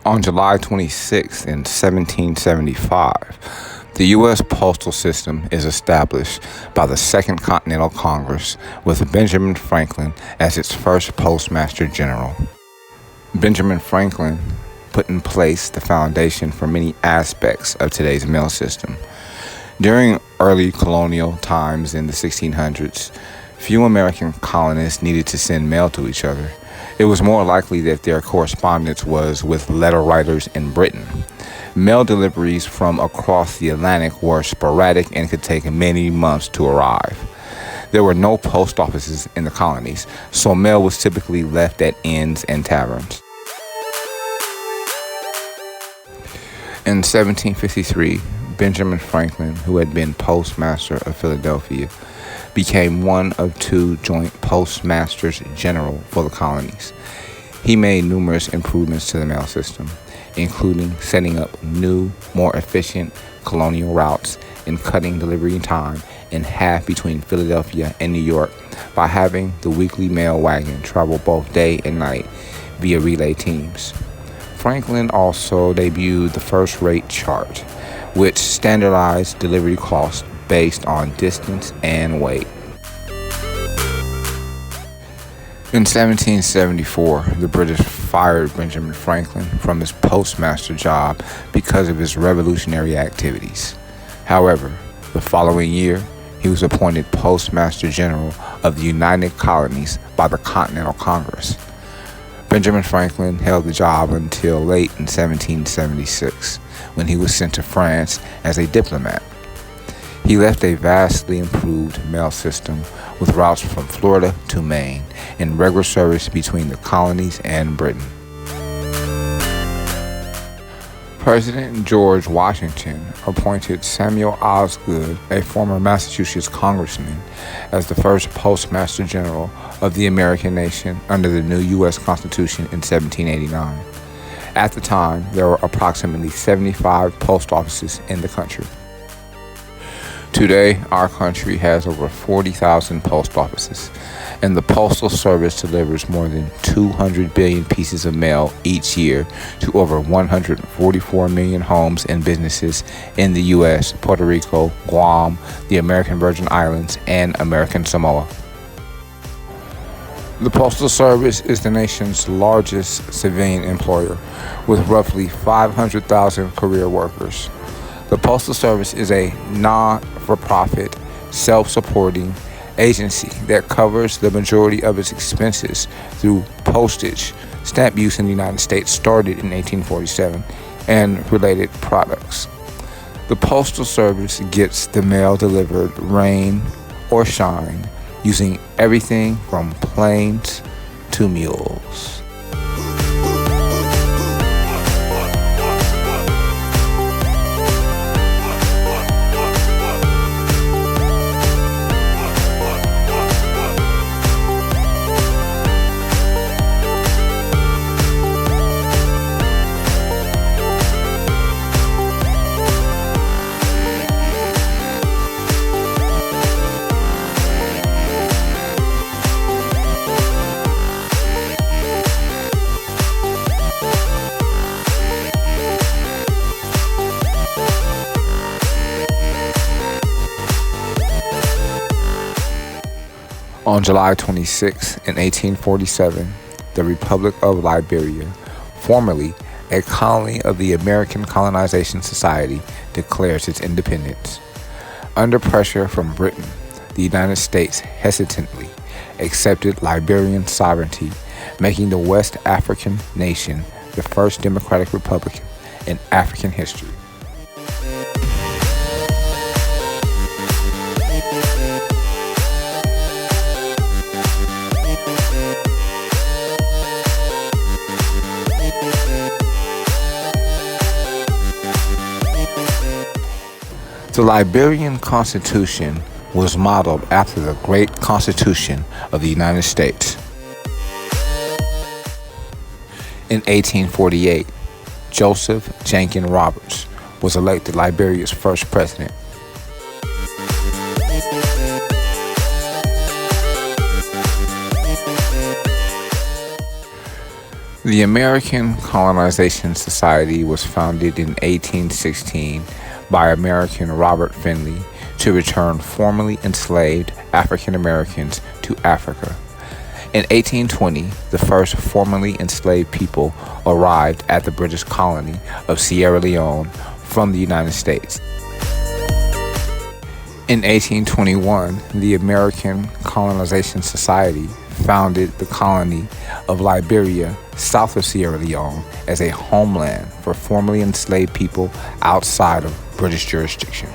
On July 26 in 1775, the U.S. postal system is established by the Second Continental Congress with Benjamin Franklin as its first Postmaster General. Benjamin Franklin put in place the foundation for many aspects of today's mail system. During early colonial times in the 1600s, few American colonists needed to send mail to each other. It was more likely that their correspondence was with letter writers in Britain. Mail deliveries from across the Atlantic were sporadic and could take many months to arrive. There were no post offices in the colonies, so mail was typically left at inns and taverns. In 1753, Benjamin Franklin, who had been postmaster of Philadelphia, became one of two joint postmasters general for the colonies. He made numerous improvements to the mail system, including setting up new, more efficient colonial routes and cutting delivery time in half between Philadelphia and New York by having the weekly mail wagon travel both day and night via relay teams. Franklin also debuted the first rate chart, which standardized delivery costs based on distance and weight. In 1774, the British fired Benjamin Franklin from his postmaster job because of his revolutionary activities. However, the following year, he was appointed Postmaster General of the United Colonies by the Continental Congress. Benjamin Franklin held the job until late in 1776, when he was sent to France as a diplomat. He left a vastly improved mail system with routes from Florida to Maine and regular service between the colonies and Britain. President George Washington appointed Samuel Osgood, a former Massachusetts congressman, as the first Postmaster General of the American nation under the new U.S. Constitution in 1789. At the time, there were approximately 75 post offices in the country. Today, our country has over 40,000 post offices, and the Postal Service delivers more than 200 billion pieces of mail each year to over 144 million homes and businesses in the U.S., Puerto Rico, Guam, the American Virgin Islands, and American Samoa. The Postal Service is the nation's largest civilian employer, with roughly 500,000 career workers. The Postal Service is a non-for-profit, self-supporting agency that covers the majority of its expenses through postage. Stamp use in the United States started in 1847, and related products. The Postal Service gets the mail delivered rain or shine, using everything from planes to mules. On July 26 in 1847, the Republic of Liberia, formerly a colony of the American Colonization Society, declares its independence. Under pressure from Britain, the United States hesitantly accepted Liberian sovereignty, making the West African nation the first democratic republic in African history. The Liberian Constitution was modeled after the Great Constitution of the United States. In 1848, Joseph Jenkins Roberts was elected Liberia's first president. The American Colonization Society was founded in 1816 by American Robert Finley to return formerly enslaved African Americans to Africa. In 1820, the first formerly enslaved people arrived at the British colony of Sierra Leone from the United States. In 1821, the American Colonization Society founded the colony of Liberia south of Sierra Leone as a homeland for formerly enslaved people outside of British jurisdiction.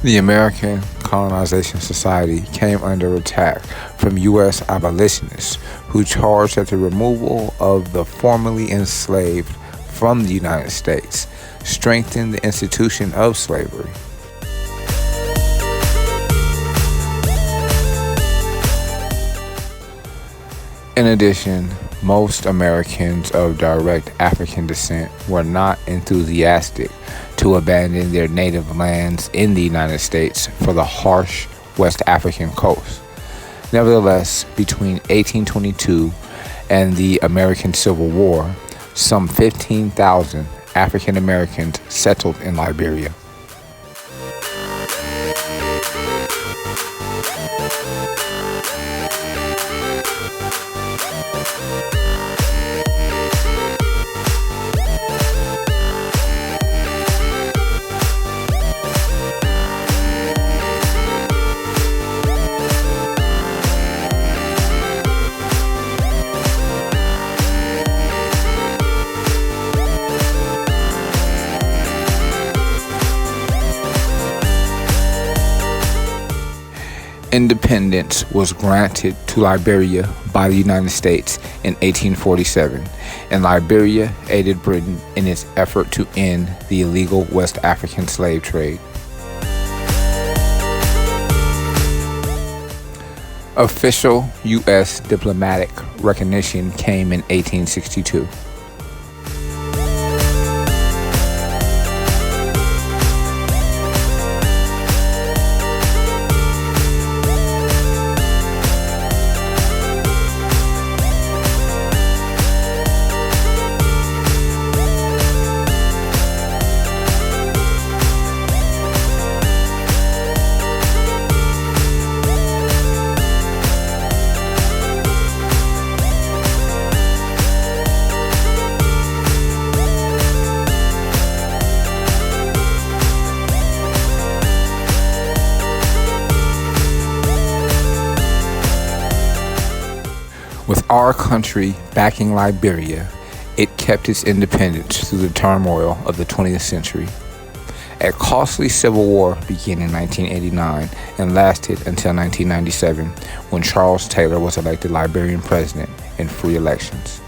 The American Colonization Society came under attack from U.S. abolitionists who charged that the removal of the formerly enslaved from the United States strengthened the institution of slavery. In addition, most Americans of direct African descent were not enthusiastic to abandon their native lands in the United States for the harsh West African coast. Nevertheless, between 1822 and the American Civil War, some 15,000 African Americans settled in Liberia. Independence was granted to Liberia by the United States in 1847, and Liberia aided Britain in its effort to end the illegal West African slave trade. Official U.S. diplomatic recognition came in 1862. With our country backing Liberia, it kept its independence through the turmoil of the 20th century. A costly civil war began in 1989 and lasted until 1997, when Charles Taylor was elected Liberian president in free elections.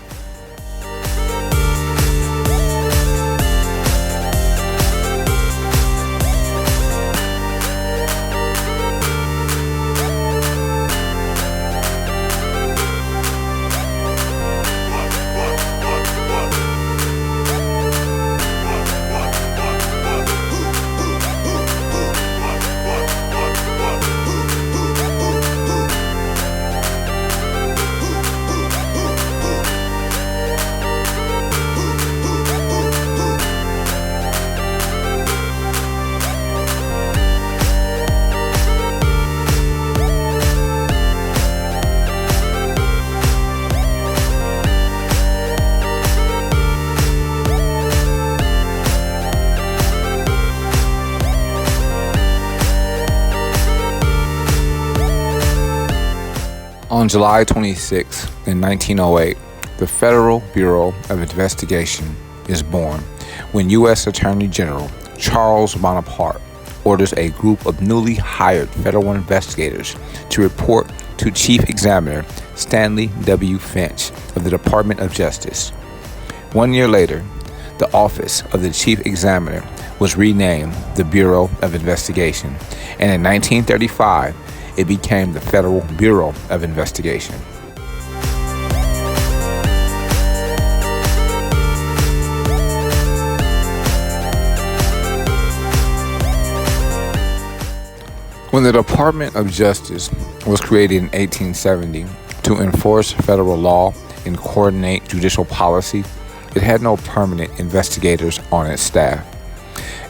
On July 26, in 1908, the Federal Bureau of Investigation is born when U.S. Attorney General Charles Bonaparte orders a group of newly hired federal investigators to report to Chief Examiner Stanley W. Finch of the Department of Justice. 1 year later, the Office of the Chief Examiner was renamed the Bureau of Investigation, and in 1935, it became the Federal Bureau of Investigation. When the Department of Justice was created in 1870 to enforce federal law and coordinate judicial policy, it had no permanent investigators on its staff.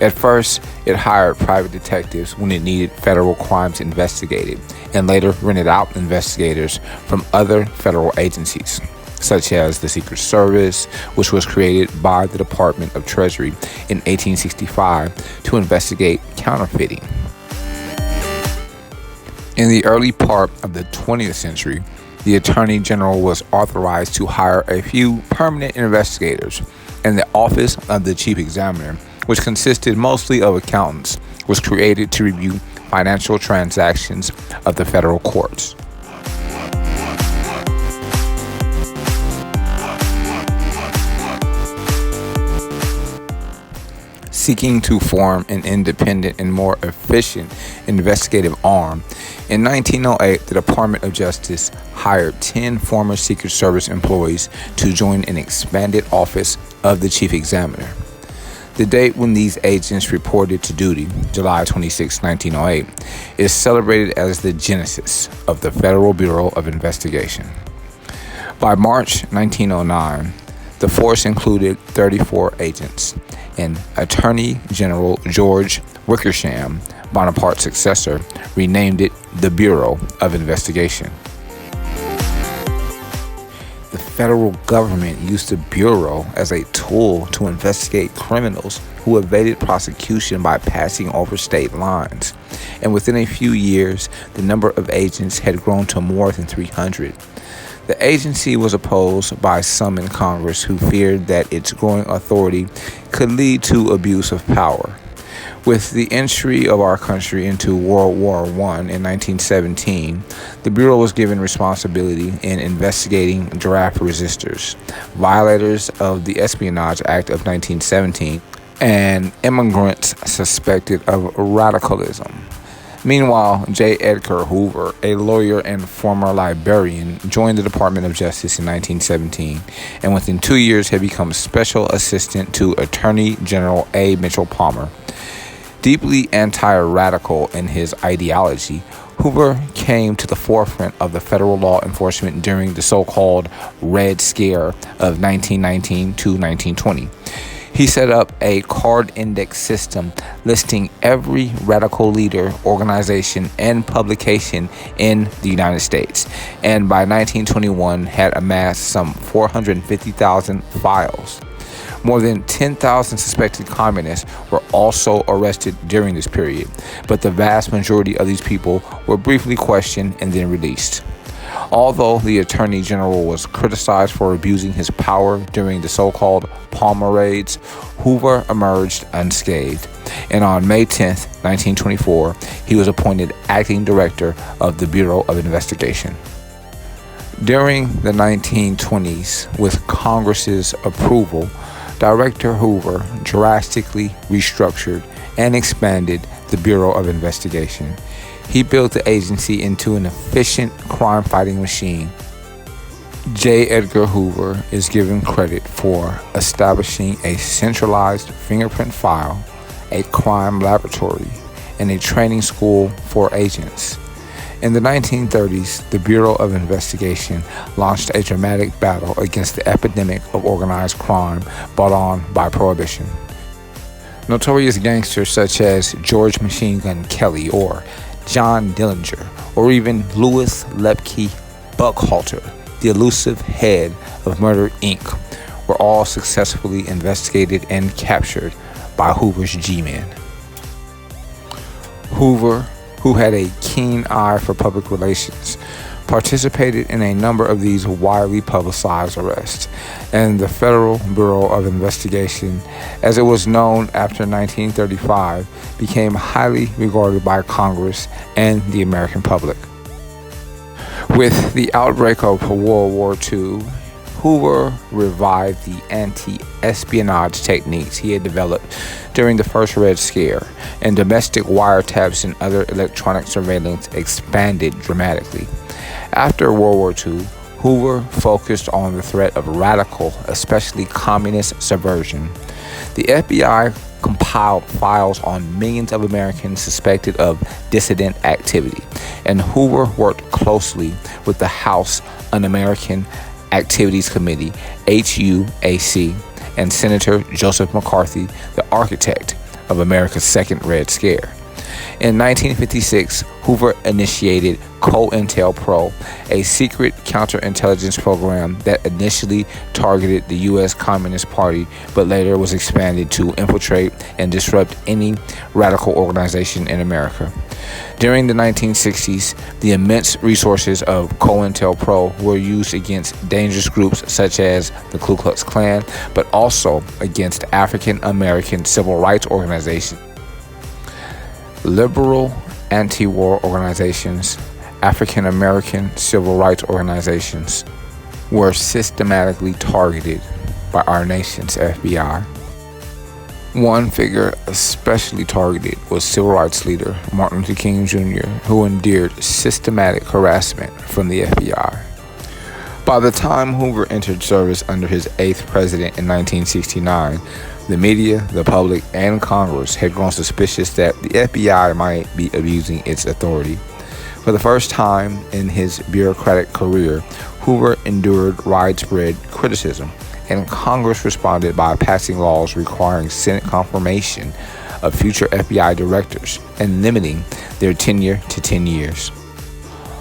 At first, it hired private detectives when it needed federal crimes investigated, and later rented out investigators from other federal agencies, such as the Secret Service, which was created by the Department of Treasury in 1865 to investigate counterfeiting. In the early part of the 20th century, the Attorney General was authorized to hire a few permanent investigators, and the Office of the Chief Examiner, which consisted mostly of accountants, was created to review financial transactions of the federal courts. Seeking to form an independent and more efficient investigative arm, in 1908, the Department of Justice hired 10 former Secret Service employees to join an expanded office of the Chief Examiner. The date when these agents reported to duty, July 26, 1908, is celebrated as the genesis of the Federal Bureau of Investigation. By March 1909, the force included 34 agents, and Attorney General George Wickersham, Bonaparte's successor, renamed it the Bureau of Investigation. The federal government used the Bureau as a tool to investigate criminals who evaded prosecution by passing over state lines. And within a few years, the number of agents had grown to more than 300. The agency was opposed by some in Congress who feared that its growing authority could lead to abuse of power. With the entry of our country into World War I in 1917, the Bureau was given responsibility in investigating draft resistors, violators of the Espionage Act of 1917, and immigrants suspected of radicalism. Meanwhile, J. Edgar Hoover, a lawyer and former librarian, joined the Department of Justice in 1917, and within 2 years had become Special Assistant to Attorney General A. Mitchell Palmer. Deeply anti-radical in his ideology, Hoover came to the forefront of the federal law enforcement during the so-called Red Scare of 1919 to 1920. He set up a card index system listing every radical leader, organization, and publication in the United States, and by 1921 had amassed some 450,000 files. More than 10,000 suspected communists were also arrested during this period, but the vast majority of these people were briefly questioned and then released. Although the Attorney General was criticized for abusing his power during the so-called Palmer raids, Hoover emerged unscathed, and on May 10, 1924, he was appointed acting director of the Bureau of Investigation. During the 1920s, with Congress's approval, Director Hoover drastically restructured and expanded the Bureau of Investigation. He built the agency into an efficient crime-fighting machine. J. Edgar Hoover is given credit for establishing a centralized fingerprint file, a crime laboratory, and a training school for agents. In the 1930s, the Bureau of Investigation launched a dramatic battle against the epidemic of organized crime brought on by Prohibition. Notorious gangsters such as George Machine Gun Kelly or John Dillinger, or even Louis Lepke Buckhalter, the elusive head of Murder, Inc., were all successfully investigated and captured by Hoover's G-Men. Hoover, who had a keen eye for public relations, participated in a number of these widely publicized arrests, and the Federal Bureau of Investigation, as it was known after 1935, became highly regarded by Congress and the American public. With the outbreak of World War II, Hoover revived the anti-espionage techniques he had developed during the first Red Scare, and domestic wiretaps and other electronic surveillance expanded dramatically. After World War II, Hoover focused on the threat of radical, especially communist subversion. The FBI compiled files on millions of Americans suspected of dissident activity, and Hoover worked closely with the House Un-American Activities Committee, HUAC, and Senator Joseph McCarthy, the architect of America's second Red Scare. In 1956, Hoover initiated COINTELPRO, a secret counterintelligence program that initially targeted the U.S. Communist Party, but later was expanded to infiltrate and disrupt any radical organization in America. During the 1960s, the immense resources of COINTELPRO were used against dangerous groups such as the Ku Klux Klan, but also against African American civil rights organizations, liberal anti-war organizations, African American civil rights organizations were systematically targeted by our nation's FBI. One figure especially targeted was civil rights leader Martin Luther King Jr., who endured systematic harassment from the FBI. By the time Hoover entered service under his 8th president in 1969, the media, the public, and Congress had grown suspicious that the FBI might be abusing its authority. For the first time in his bureaucratic career, Hoover endured widespread criticism, and Congress responded by passing laws requiring Senate confirmation of future FBI directors and limiting their tenure to 10 years.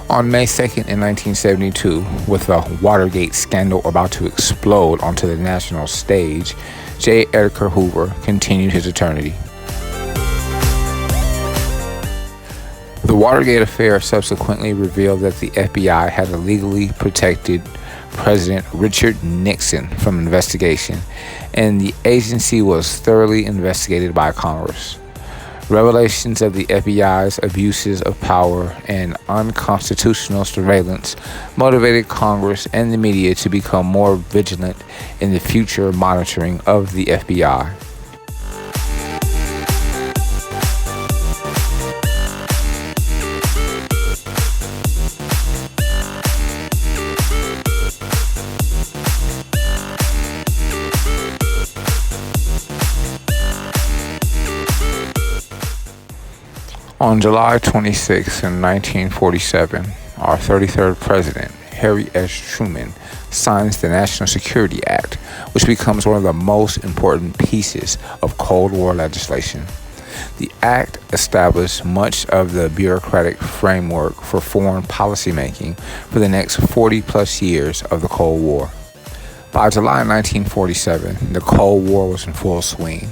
On May 2nd in 1972, with the Watergate scandal about to explode onto the national stage, J. Edgar Hoover continued his eternity. The Watergate affair subsequently revealed that the FBI had illegally protected President Richard Nixon from investigation, and the agency was thoroughly investigated by Congress. Revelations of the FBI's abuses of power and unconstitutional surveillance motivated Congress and the media to become more vigilant in the future monitoring of the FBI. On July 26, 1947, our 33rd president, Harry S. Truman, signs the National Security Act, which becomes one of the most important pieces of Cold War legislation. The act established much of the bureaucratic framework for foreign policymaking for the next 40-plus years of the Cold War. By July 1947, the Cold War was in full swing.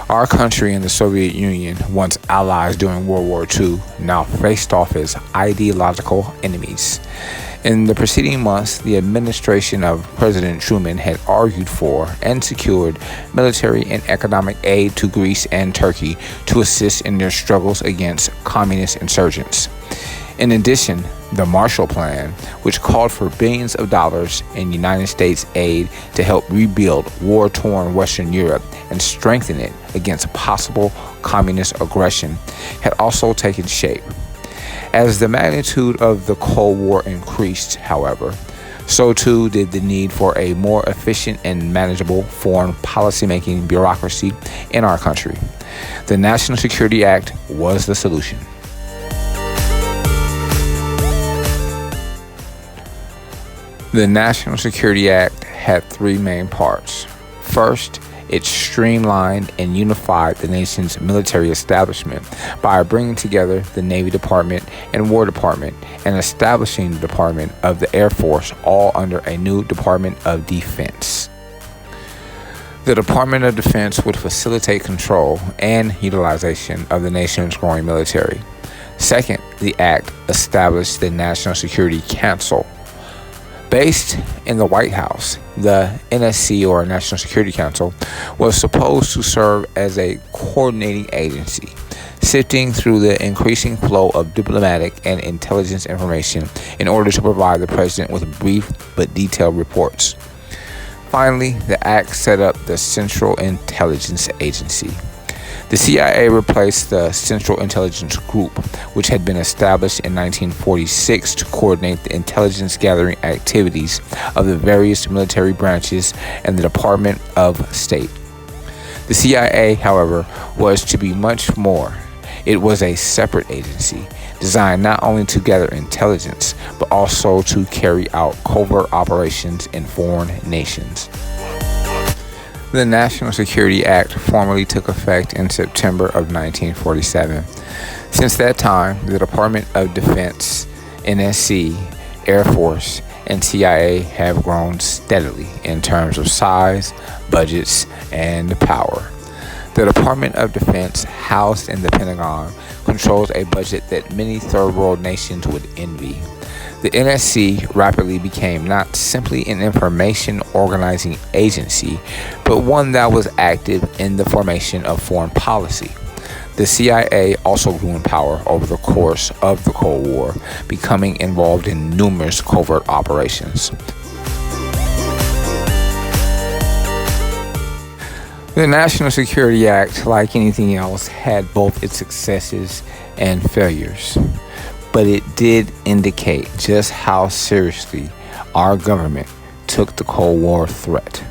Our country and the Soviet Union, once allies during World War II, now faced off as ideological enemies. In the preceding months, the administration of President Truman had argued for and secured military and economic aid to Greece and Turkey to assist in their struggles against communist insurgents. In addition, the Marshall Plan, which called for billions of dollars in United States aid to help rebuild war-torn Western Europe and strengthen it against possible communist aggression, had also taken shape. As the magnitude of the Cold War increased, however, so too did the need for a more efficient and manageable foreign policymaking bureaucracy in our country. The National Security Act was the solution. The National Security Act had three main parts. First, it streamlined and unified the nation's military establishment by bringing together the Navy Department and War Department and establishing the Department of the Air Force all under a new Department of Defense. The Department of Defense would facilitate control and utilization of the nation's growing military. Second, the act established the National Security Council. Based in the White House, the NSC, or National Security Council, was supposed to serve as a coordinating agency, sifting through the increasing flow of diplomatic and intelligence information in order to provide the president with brief but detailed reports. Finally, the act set up the Central Intelligence Agency. The CIA replaced the Central Intelligence Group, which had been established in 1946 to coordinate the intelligence gathering activities of the various military branches and the Department of State. The CIA, however, was to be much more. It was a separate agency designed not only to gather intelligence, but also to carry out covert operations in foreign nations. The National Security Act formally took effect in September of 1947. Since that time, the Department of Defense, NSC, Air Force, and CIA have grown steadily in terms of size, budgets, and power. The Department of Defense, housed in the Pentagon, controls a budget that many third world nations would envy. The NSC rapidly became not simply an information organizing agency, but one that was active in the formation of foreign policy. The CIA also grew in power over the course of the Cold War, becoming involved in numerous covert operations. The National Security Act, like anything else, had both its successes and failures, but it did indicate just how seriously our government took the Cold War threat.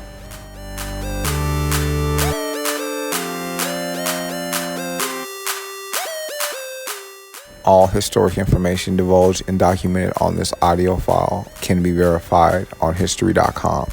All historic information divulged and documented on this audio file can be verified on History.com.